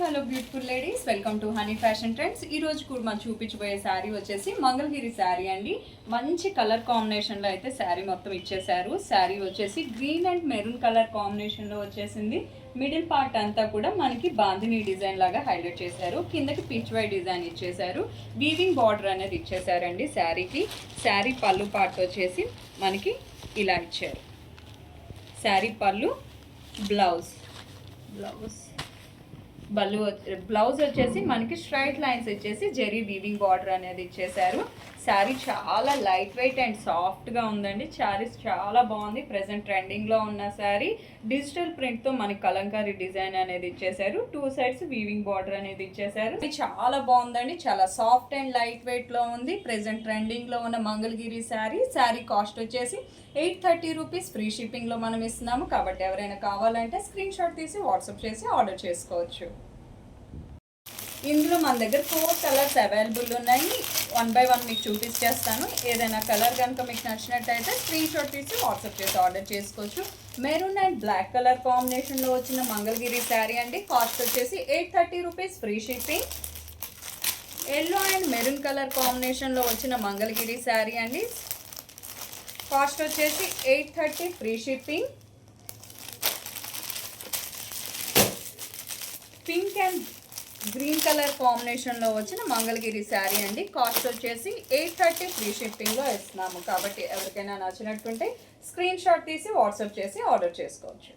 Hello beautiful ladies, welcome to honey fashion trends. ఈ రోజు కూడా మనం చూపించబోయే శారీ వచ్చేసి మంగళగిరి శారీ అండి. మంచి కలర్ కాంబినేషన్లో అయితే శారీ మొత్తం ఇచ్చేసారు. శారీ వచ్చేసి గ్రీన్ అండ్ మెరూన్ కలర్ కాంబినేషన్లో వచ్చేసింది. మిడిల్ పార్ట్ అంతా కూడా మనకి బాందిని డిజైన్ లాగా హైలైట్ చేశారు. కిందకి పిచ్ వై డిజైన్ ఇచ్చేసారు. వీవింగ్ బార్డర్ అనేది ఇచ్చేసారండి శారీకి. శారీ పళ్ళు పార్ట్ వచ్చేసి మనకి ఇలా ఇచ్చారు. శారీ పళ్ళు, బ్లౌజ్ బ్లౌజ్ వచ్చేసి మనకి స్ట్రైట్ లైన్స్ వచ్చేసి జెరీ వీవింగ్ బార్డర్ అనేది ఇచ్చేసారు. శారీ చాలా లైట్ వెయిట్ అండ్ సాఫ్ట్గా ఉందండి. శారీస్ చాలా బాగుంది. ప్రెసెంట్ ట్రెండింగ్లో ఉన్న శారీ డిజిటల్ ప్రింట్తో మనకి కలంకారీ డిజైన్ అనేది ఇచ్చేసారు. 2 సైడ్స్ వీవింగ్ బార్డర్ అనేది ఇచ్చేసారు. ఇది చాలా బాగుందండి. చాలా సాఫ్ట్ అండ్ లైట్ వెయిట్లో ఉంది. ప్రెసెంట్ ట్రెండింగ్లో ఉన్న మంగళగిరి శారీ. శారీ కాస్ట్ వచ్చేసి 830 రూపీస్. ఫ్రీ షిప్పింగ్లో మనం ఇస్తున్నాము. కాబట్టి ఎవరైనా కావాలంటే స్క్రీన్ షాట్ తీసి వాట్సాప్ చేసి ఆర్డర్ చేసుకోవచ్చు. ఇందులో మన దగ్గర 4 కలర్స్ అవైలబుల్ ఉన్నాయి. 1 by 1 మీకు చూపించేస్తాను. ఏదైనా కలర్ కనుక మీకు నచ్చినట్టయితే స్క్రీన్ షాట్ తీసి వాట్సాప్ చేసి ఆర్డర్ చేసుకోవచ్చు. మెరూన్ అండ్ బ్లాక్ కలర్ కాంబినేషన్లో వచ్చిన మంగళగిరి శారీ అండి. కాస్ట్ వచ్చేసి 830 rupees. Free shipping. Yellow and maroon colour కాంబినేషన్లో వచ్చిన మంగళగిరి శారీ అండి. కాస్ట్ వచ్చేసి 830. Free shipping. Pink and green colour కాంబినేషన్లో వచ్చిన మంగళగిరి శారీ అండి. కాస్ట్ వచ్చేసి 830. ఫ్రీ షిప్పింగ్లో ఇస్తున్నాము. కాబట్టి ఎవరికైనా నచ్చినట్టుంటే స్క్రీన్ షాట్ తీసి వాట్సాప్ చేసి ఆర్డర్ చేసుకోవచ్చు.